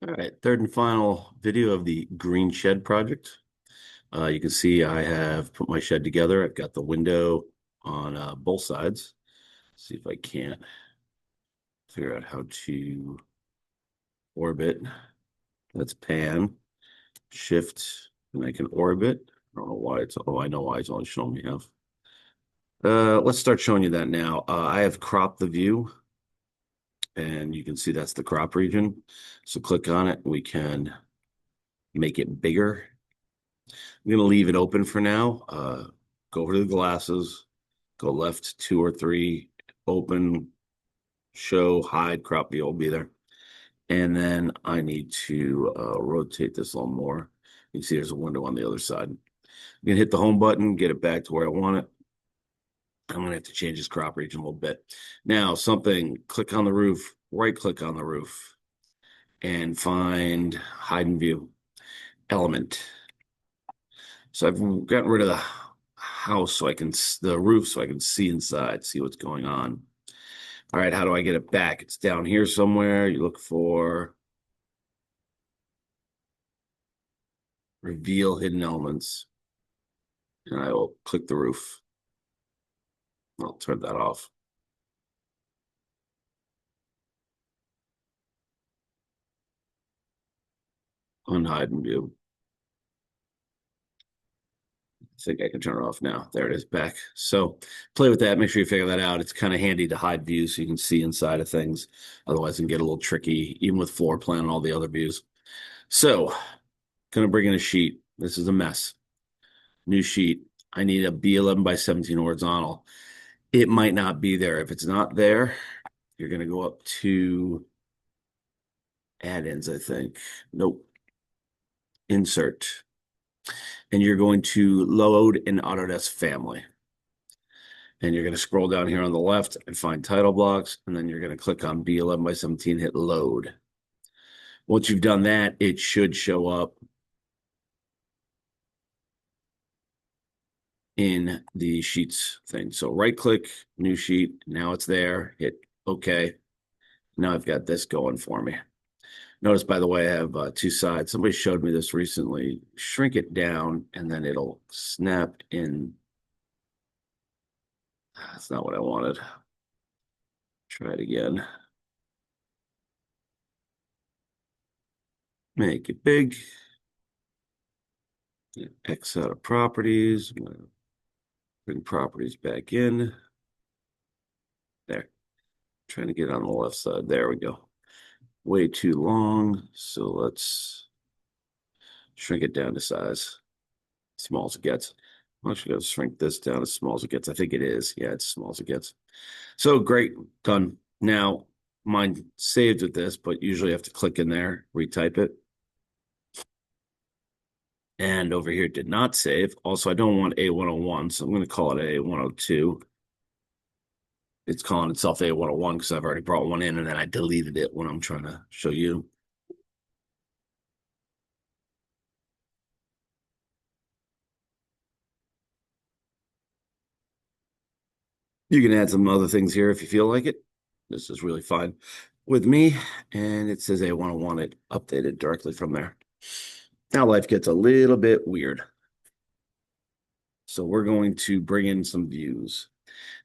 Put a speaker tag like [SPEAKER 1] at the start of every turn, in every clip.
[SPEAKER 1] All right, third and final video of the green shed project. You can see I have put my shed together. I've got the window on both sides. See if I can't figure out how to orbit. Let's pan, shift, and I can orbit. I don't know why it's, oh, I know why it's only showing me half. Let's start showing you that now. I have cropped the view, and you can see that's the crop region. So click on it. We can make it bigger. I'm going to leave it open for now. Go over to the glasses, go left two or three, open, show, hide, crop view will be there. And then I need to rotate this a little more. You can see there's a window on the other side. I'm going to hit the home button, get it back to where I want it. I'm going to have to change this crop region a little bit. Now, click on the roof, right click on the roof, and find hide and view element. So I've gotten rid of the house the roof so I can see inside, see what's going on. All right, how do I get it back? It's down here somewhere. You look for reveal hidden elements. And I will click the roof. I'll turn that off. Unhide and view. I think I can turn it off now. There it is back. So play with that. Make sure you figure that out. It's kind of handy to hide views so you can see inside of things. Otherwise, it can get a little tricky, even with floor plan and all the other views. So, gonna bring in a sheet. This is a mess. New sheet. I need a B11 by 17 horizontal. It might not be there. If it's not there, you're gonna go up to add-ins, I think. Nope. Insert. And you're going to load an Autodesk family. And you're going to scroll down here on the left and find title blocks. And then you're going to click on B11 by 17, hit load. Once you've done that, it should show up in the sheets thing. So right click, new sheet. Now it's there. Hit OK. Now I've got this going for me. Notice, by the way, I have two sides. Somebody showed me this recently. Shrink it down, and then it'll snap in. That's not what I wanted. Try it again. Make it big. X out of properties. I'm going to bring properties back in. There. Trying to get on the left side. There we go. Way too long. So let's shrink it down to size. Small as it gets. I'm actually going to shrink this down as small as it gets. I think it is. Yeah, it's small as it gets. So great. Done. Now, mine saved with this, but usually you have to click in there, retype it. And over here, it did not save. Also, I don't want A101, so I'm going to call it A102. It's calling itself A101 because I've already brought one in and then I deleted it when I'm trying to show you. You can add some other things here if you feel like it. This is really fine with me. And it says A101, it updated directly from there. Now life gets a little bit weird. So we're going to bring in some views.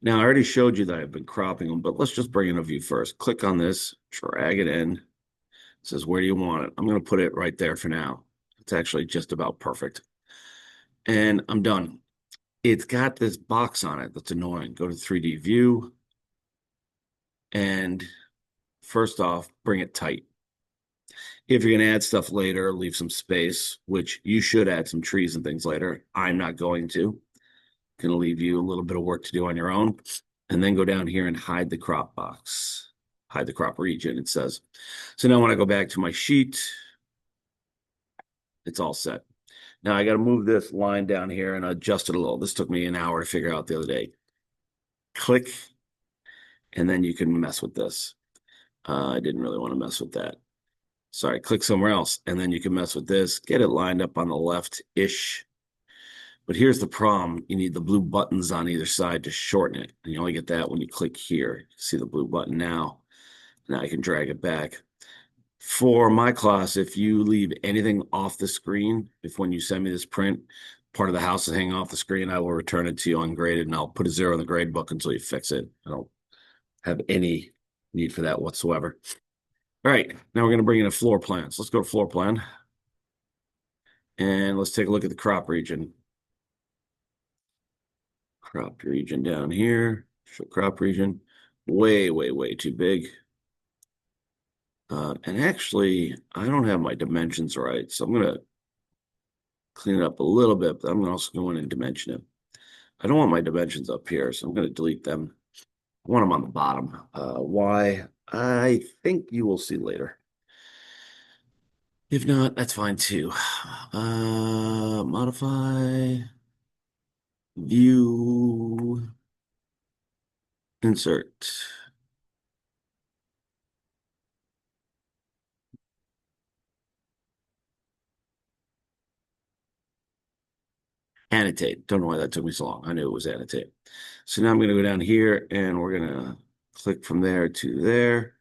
[SPEAKER 1] Now I already showed you that I've been cropping them, but let's just bring in a view first. Click on this, drag it in. It says, where do you want it? I'm going to put it right there for now. It's actually just about perfect. And I'm done. It's got this box on it that's annoying. Go to 3D view. And first off, bring it tight. If you're going to add stuff later, leave some space, which you should add some trees and things later. I'm not going to. Going to leave you a little bit of work to do on your own. And then go down here and hide the crop box. Hide the crop region, it says. So now when I go back to my sheet, it's all set. Now I got to move this line down here and adjust it a little. This took me an hour to figure out the other day. Click, and then you can mess with this. I didn't really want to mess with that. Sorry, click somewhere else, and then you can mess with this. Get it lined up on the left-ish. But here's the problem. You need the blue buttons on either side to shorten it. And you only get that when you click here. You see the blue button now. Now I can drag it back. For my class, if you leave anything off the screen, if when you send me this print, part of the house is hanging off the screen, I will return it to you ungraded and I'll put a 0 in the grade book until you fix it. I don't have any need for that whatsoever. All right, now we're going to bring in a floor plan. So let's go to floor plan and let's take a look at the crop region. Crop region down here. Show crop region. Way, way, way too big. And actually, I don't have my dimensions right. So I'm going to clean it up a little bit, but I'm also going to dimension it. I don't want my dimensions up here, so I'm going to delete them. I want them on the bottom. Why? I think you will see later. If not, that's fine too. Modify, view, insert. Annotate. Don't know why that took me so long. I knew it was annotate. So now I'm going to go down here and we're going to click from there to there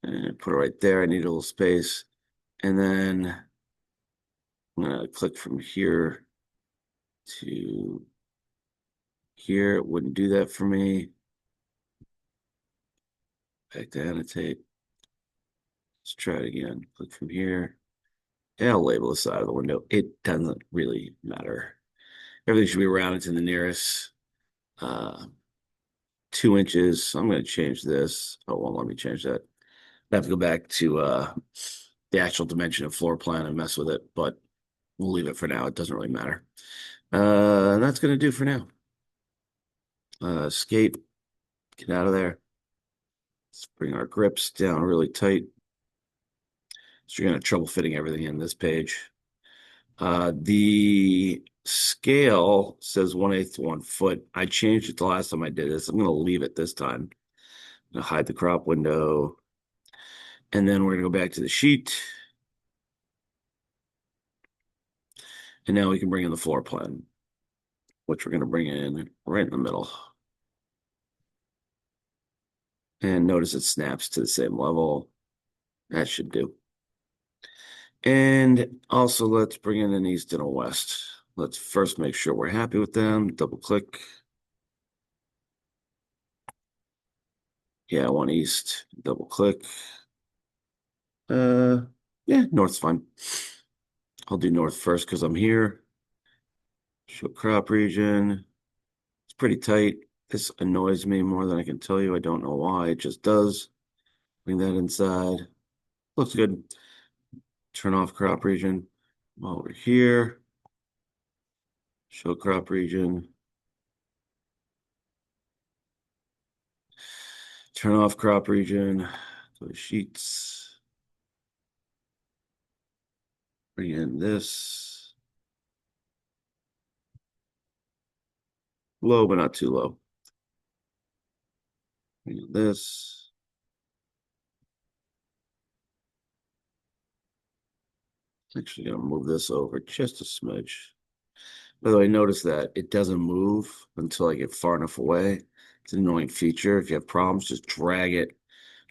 [SPEAKER 1] and put it right there. I need a little space. And then I'm going to click from here to here. It wouldn't do that for me. Back to annotate. Let's try it again. Click from here. And I'll label the side of the window. It doesn't really matter. Everything should be rounded to the nearest 2 inches. So I'm going to change this. Oh, well, let me change that. I have to go back to the actual dimension of floor plan and mess with it, but we'll leave it for now. It doesn't really matter. And that's going to do for now. Escape, get out of there. Let's bring our grips down really tight. So you're going to have trouble fitting everything in this page. The scale says 1/8 to 1 foot. I changed it the last time I did this. I'm going to leave it this time. I'm going to hide the crop window. And then we're going to go back to the sheet. And now we can bring in the floor plan, which we're going to bring in right in the middle. And notice it snaps to the same level. That should do. And also let's bring in an east and a west. Let's first make sure we're happy with them. Double click. Yeah, I want east. Double click. Yeah, north's fine. I'll do north first because I'm here. Show crop region. It's pretty tight. This annoys me more than I can tell you. I don't know why. It just does. Bring that inside. Looks good. Turn off crop region. While we're here, show crop region. Turn off crop region. Go to sheets. Bring in this. Low, but not too low. Bring in this. Actually, gonna move this over just a smidge. By the way, notice that it doesn't move until I get far enough away. It's an annoying feature. If you have problems, just drag it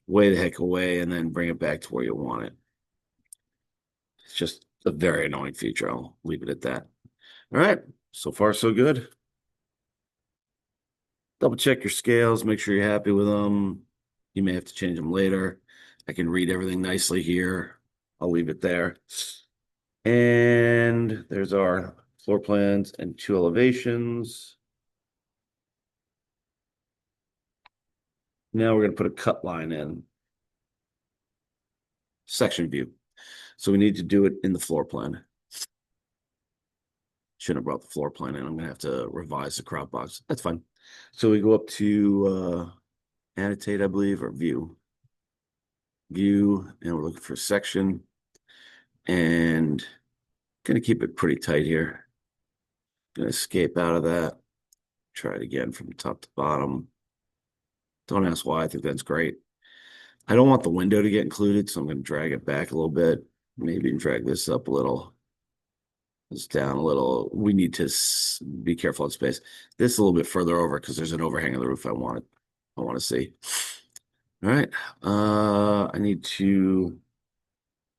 [SPEAKER 1] way the heck away and then bring it back to where you want it. It's just a very annoying feature. I'll leave it at that. All right, so far so good. Double check your scales, make sure you're happy with them. You may have to change them later. I can read everything nicely here. I'll leave it there. And there's our floor plans and 2 elevations. Now we're going to put a cut line in. Section view. So we need to do it in the floor plan. Shouldn't have brought the floor plan in. I'm going to have to revise the crop box. That's fine. So we go up to annotate, I believe, or view. View, and we're looking for section. And going to keep it pretty tight here. Going to escape out of that. Try it again from top to bottom. Don't ask why. I think that's great. I don't want the window to get included, so I'm going to drag it back a little bit. Maybe drag this up a little. This down a little. We need to be careful of space. This a little bit further over because there's an overhang of the roof I want to see. All right. I need to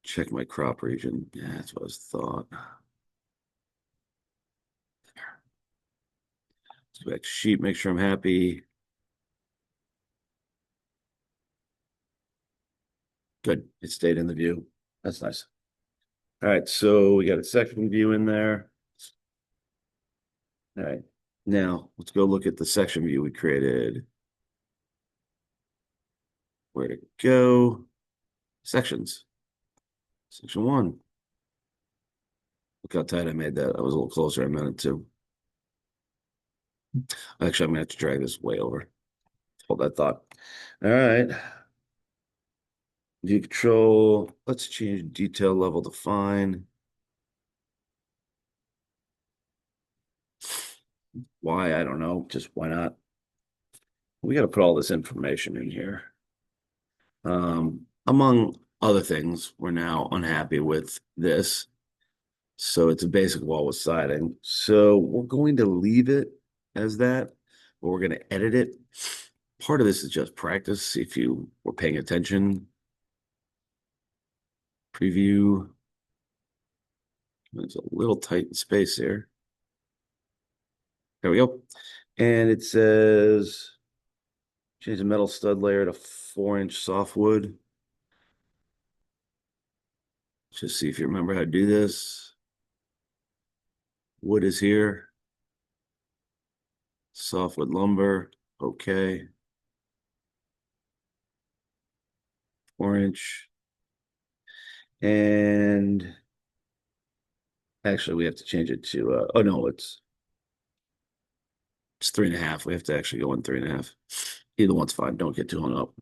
[SPEAKER 1] check my crop region. Yeah, that's what I thought. Let's go back to sheet, make sure I'm happy. Good. It stayed in the view. That's nice. All right, so we got a section view in there. All right. Now let's go look at the section view we created. Where to go? Sections. Section one. Look how tight I made that. I was a little closer. I meant it to. Actually, I'm gonna have to drag this way over. Hold that thought. All right. View control. Let's change detail level to fine. Why? I don't know. Just why not? We got to put all this information in here. Among other things, we're now unhappy with this. So it's a basic wall with siding. So we're going to leave it as that, but we're going to edit it. Part of this is just practice. If you were paying attention, preview. It's a little tight in space here. There we go. And it says change the metal stud layer to 4-inch softwood. Just see if you remember how to do this. Wood is here. Softwood lumber. Okay. 4-inch. And actually, we have to change it to, oh no, it's 3.5. We have to actually go in 3.5. Either one's fine. Don't get too hung up.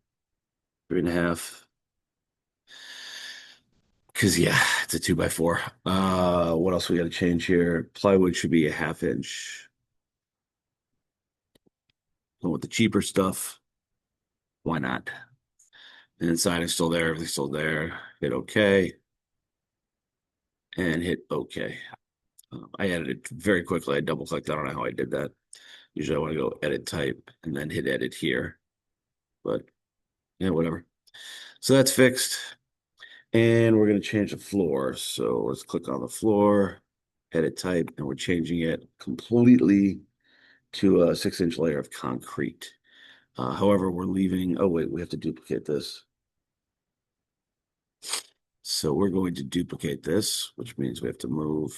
[SPEAKER 1] 3.5. Because yeah, it's a 2x4. What else we got to change here? Plywood should be a 1/2 inch. Going with the cheaper stuff. Why not? And inside is still there. Everything's still there. Hit OK and hit OK. I edited very quickly. I double clicked. I don't know how I did that. Usually I want to go edit type and then hit edit here. But yeah, whatever. So that's fixed. And we're going to change the floor. So let's click on the floor, edit type, and we're changing it completely to a 6-inch layer of concrete. However, we're leaving, oh wait, we have to duplicate this. So we're going to duplicate this, which means we have to move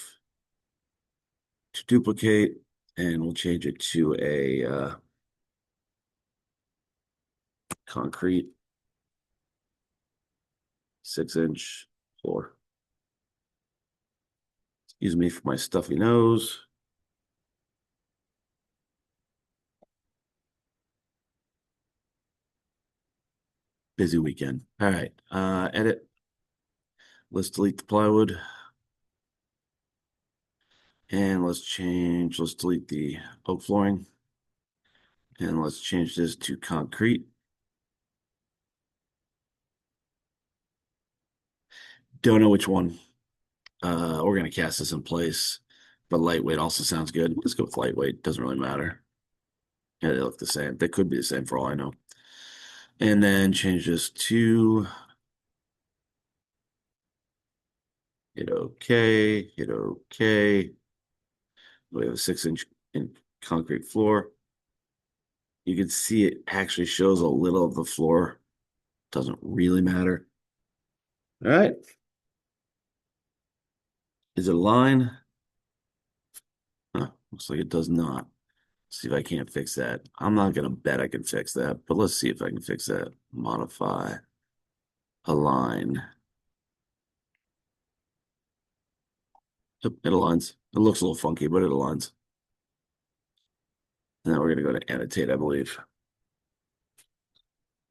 [SPEAKER 1] to duplicate, and we'll change it to a concrete 6-inch floor. Excuse me for my stuffy nose. Busy weekend. All right, edit. Let's delete the plywood. And let's delete the oak flooring. And let's change this to concrete. Don't know which one. We're gonna cast this in place, but lightweight also sounds good. Let's go with lightweight. Doesn't really matter. Yeah, they look the same. They could be the same for all I know. And then change this to hit OK, hit OK. We have a 6-inch in concrete floor. You can see it actually shows a little of the floor. Doesn't really matter. All right. Is it a line? Huh, looks like it does not. See if I can't fix that. I'm not gonna bet I can fix that, but let's see if I can fix that. Modify, align. Yep, it aligns. It looks a little funky, but it aligns. Now we're gonna go to annotate, I believe.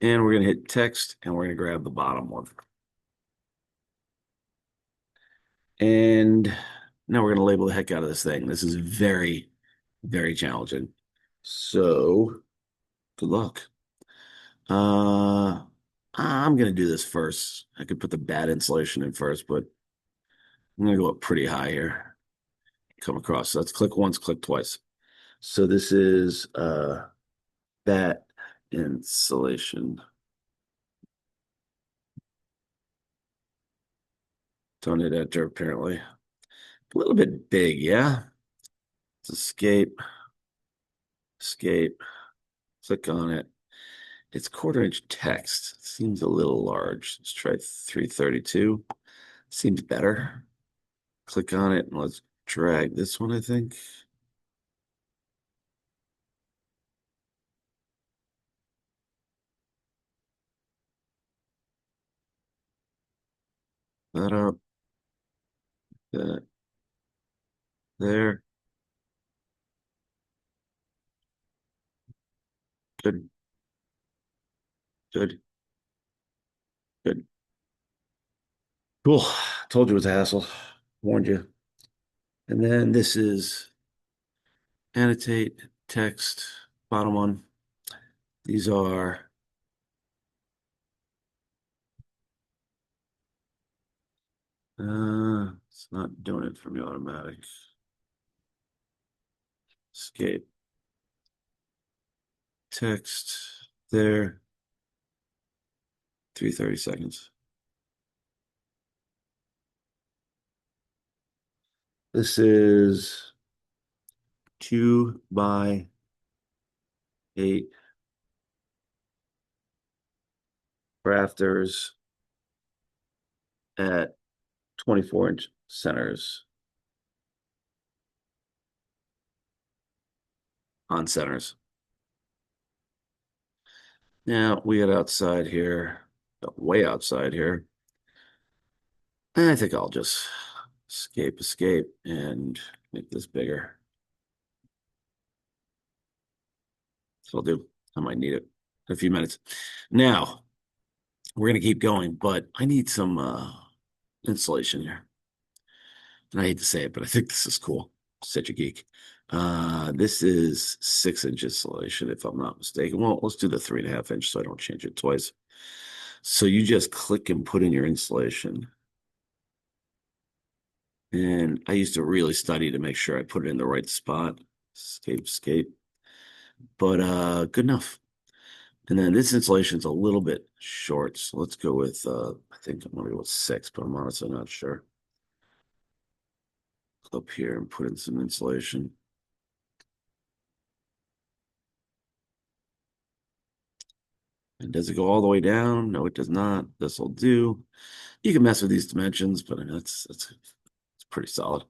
[SPEAKER 1] And we're gonna hit text and we're gonna grab the bottom one. And now we're gonna label the heck out of this thing. This is very, very challenging. So good luck. I'm gonna do this first. I could put the bad insulation in first, but I'm gonna go up pretty high here. Come across. So let's click once, click twice. So this is that insulation. Don't hit enter apparently. A little bit big, yeah. Let's escape, escape, click on it. It's quarter-inch text. Seems a little large. Let's try 332. Seems better. Click on it and let's drag this one, I think. That up, that there. Good, good, good. Cool. Told you it was a hassle. Warned you. And then this is annotate text, bottom one. These are it's not doing it for me automatic. Escape. Text there. 330 seconds. This is 2 by 8 rafters at 24-inch centers on centers. Now we get outside here, way outside here. I think I'll just escape, and make this bigger. So I'll do. I might need it in a few minutes. Now we're gonna keep going, but I need some insulation here. And I hate to say it, but I think this is cool. Such a geek. This is 6-inch insulation, if I'm not mistaken. Well, let's do the 3.5 inch so I don't change it twice. So you just click and put in your insulation. And I used to really study to make sure I put it in the right spot. Escape. But good enough. And then this installation's a little bit short, so let's go with I think I'm gonna go with 6, but I'm honestly not sure. Up here and put in some insulation. And does it go all the way down? No, it does not. This will do. You can mess with these dimensions, but it's pretty solid.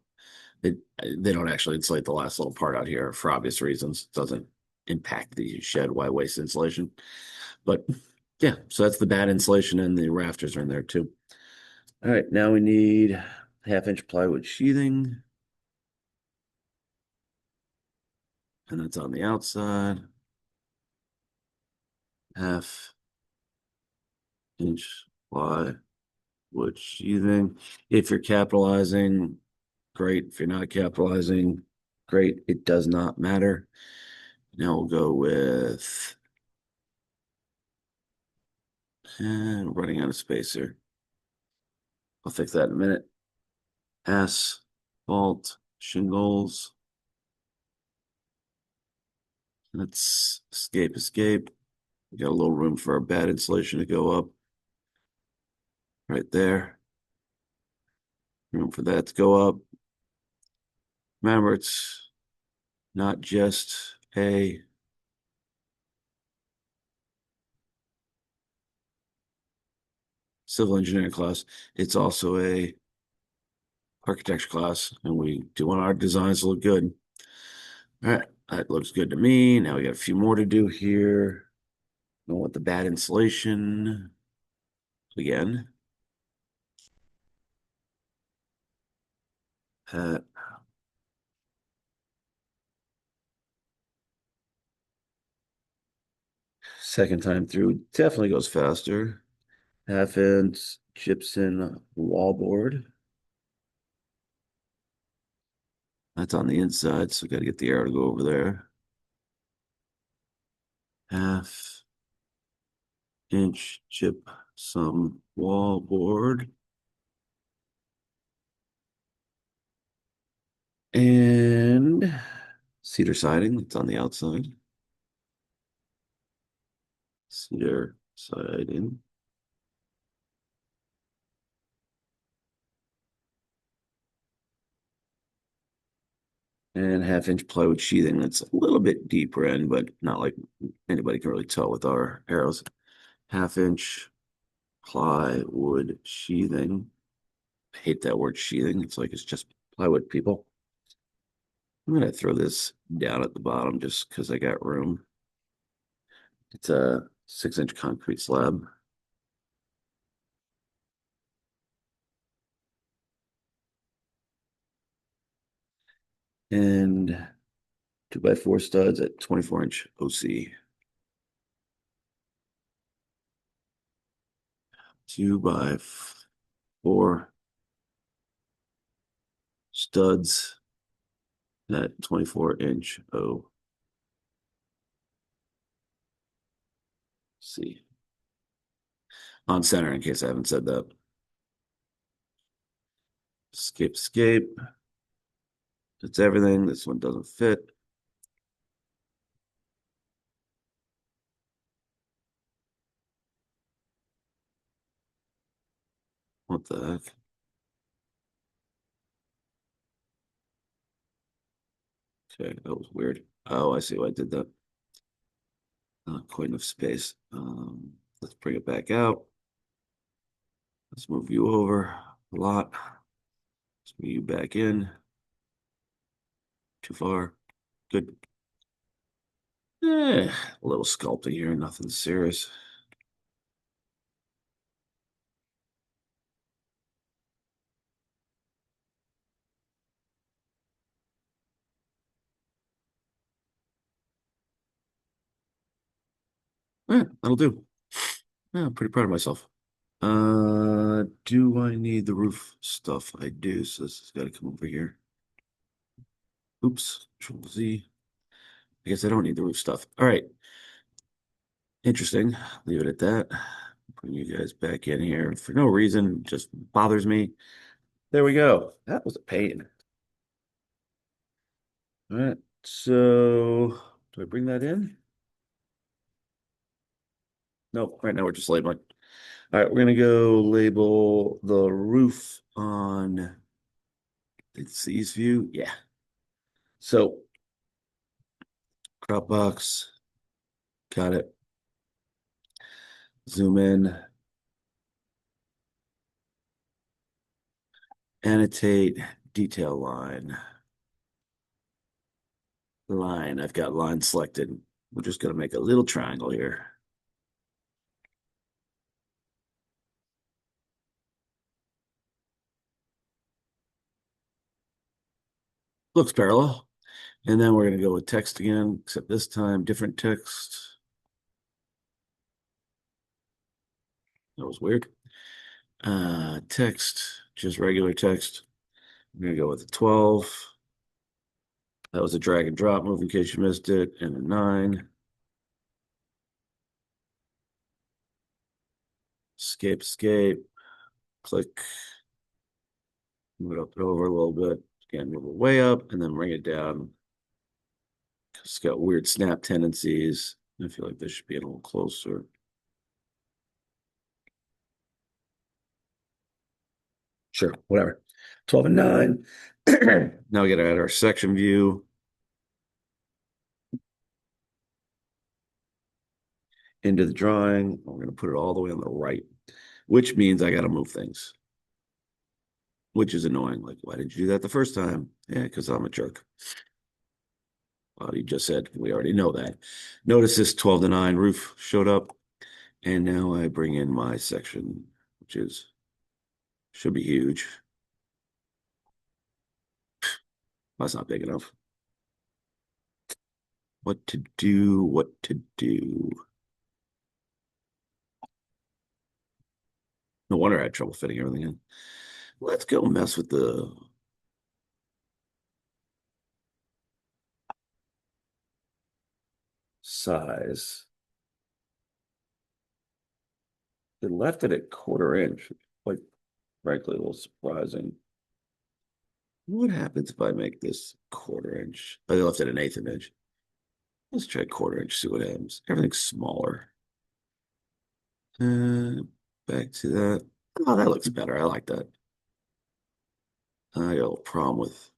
[SPEAKER 1] They don't actually insulate the last little part out here for obvious reasons. It doesn't impact the shed. Why waste insulation? But yeah, so that's the bad insulation, and the rafters are in there too. All right, now we need 1/2 inch plywood sheathing. And that's on the outside. 1/2 inch plywood sheathing. If you're capitalizing, great. If you're not capitalizing, great. It does not matter. Now we'll go with, and running out of space here. I'll fix that in a minute. Asphalt shingles. Let's escape. We got a little room for our bad insulation to go up. Right there. Room for that to go up. Remember, it's not just a civil engineering class, it's also a architecture class, and we do want our designs to look good. All right, that looks good to me. Now we got a few more to do here. I want the bad insulation again. Uh, Second time through definitely goes faster. 1/2 inch gypsum wallboard. That's on the inside, so we got to get the air to go over there. 1/2 inch gypsum wallboard. And cedar siding that's on the outside. Cedar siding. and 1/2 inch plywood sheathing. That's a little bit deeper end, but not like anybody can really tell with our arrows. 1/2 inch plywood sheathing. I hate that word sheathing. It's like it's just plywood, people. I'm gonna throw this down at the bottom just because I got room. It's a 6 inch concrete slab. And 2x4 studs at 24 inch OC. 2x4 studs at 24 inch OC. On center, in case I haven't said that. Escape, escape. It's everything. This one doesn't fit. What the heck? Okay, that was weird. Oh, I see why I did that. Not quite enough space. Let's bring it back out. Let's move you over a lot. Let's move you back in. Too far. Good. A little sculpting here, nothing serious. Yeah, that'll do. Yeah, I'm pretty proud of myself. Do I need the roof stuff? I do, so this has got to come over here. Oops, Control Z. I guess I don't need the roof stuff. All right. Interesting. Leave it at that. Bring you guys back in here for no reason. Just bothers me. There we go. That was a pain. All right. So do I bring that in? No, right now we're just labeling. All right, we're gonna go label the roof on it's east view. Yeah. So crop box, got it. Zoom in, annotate, detail line. Line. I've got line selected. We're just gonna make a little triangle here. Looks parallel. And then we're gonna go with text again, except this time different text. That was weird. Text, just regular text. I'm gonna go with a 12. That was a drag and drop move in case you missed it, and a 9. Escape, escape, click, move it up and over a little bit. Again, move it way up and then bring it down. It's got weird snap tendencies. I feel like this should be a little closer. Sure, whatever. 12 and 9. Now we got to add our section view into the drawing. We're going to put it all the way on the right, which means I got to move things, which is annoying. Like, why did you do that the first time? Yeah, because I'm a jerk. Well, you just said we already know that. Notice this 12 to 9 roof showed up. And now I bring in my section, which is should be huge. That's not big enough. What to do, what to do. No wonder I had trouble fitting everything in. Let's go mess with the size. They left it at 1/4 inch. Like, frankly, a little surprising. What happens if I make this 1/4 inch? Oh, they left it an 1/8 of an inch. Let's try 1/4 inch, see what happens. Everything's smaller. Uh, Back to that. Oh, that looks better. I like that. I got a little problem with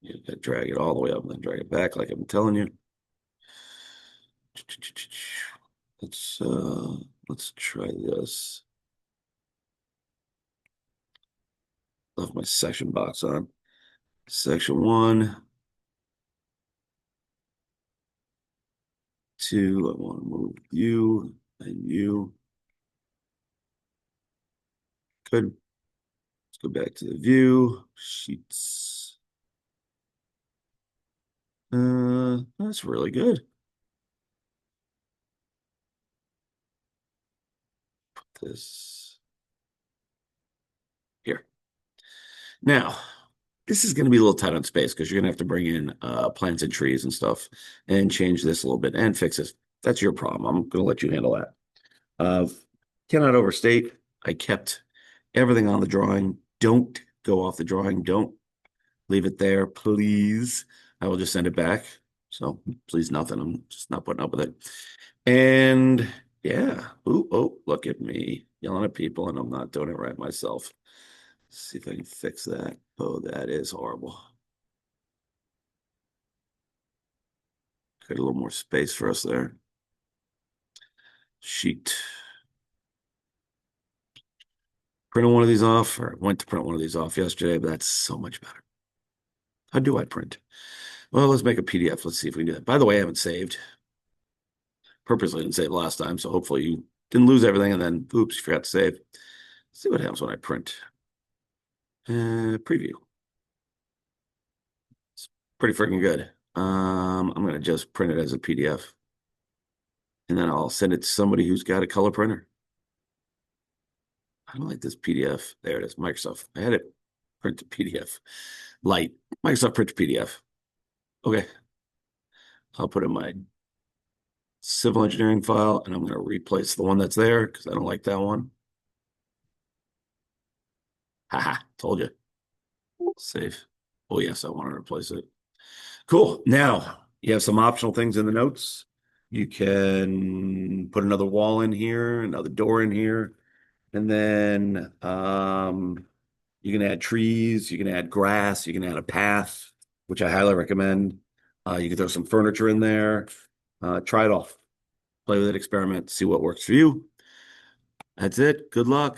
[SPEAKER 1] You gotta drag it all the way up and then drag it back like I'm telling you. Let's uh let's try this. Left my section box on. Section one, two, I want to move you and you. Good. Let's go back to the view. Sheets. That's really good. This here. Now, this is going to be a little tight on space because you're going to have to bring in plants and trees and stuff and change this a little bit and fix this. That's your problem. I'm going to let you handle that. Uh, Cannot overstate. I kept everything on the drawing. Don't go off the drawing. Don't leave it there, please. I will just send it back. So please, nothing. I'm just not putting up with it. And yeah. Ooh, oh, look at me yelling at people and I'm not doing it right myself. See if I can fix that. Oh, that is horrible. Got a little more space for us there. Sheet. Printed one of these off, or went to print one of these off yesterday, but that's so much better. How do I print? Well, let's make a PDF. Let's see if we can do that. By the way, I haven't saved. Purposely didn't save last time, so hopefully you didn't lose everything and then, oops, you forgot to save. Let's see what happens when I print. Preview. It's pretty freaking good. I'm gonna just print it as a PDF, and then I'll send it to somebody who's got a color printer. I don't like this PDF. There it is, Microsoft. I had it print to PDF. Light. Microsoft print to PDF. Okay. I'll put in my civil engineering file, and I'm going to replace the one that's there because I don't like that one. Haha, told you. Save. Oh, yes, I want to replace it. Cool. Now, you have some optional things in the notes. You can put another wall in here, another door in here, and then you can add trees, you can add grass, you can add a path, which I highly recommend. You can throw some furniture in there. Try it all. Play with it, experiment, see what works for you. That's it. Good luck.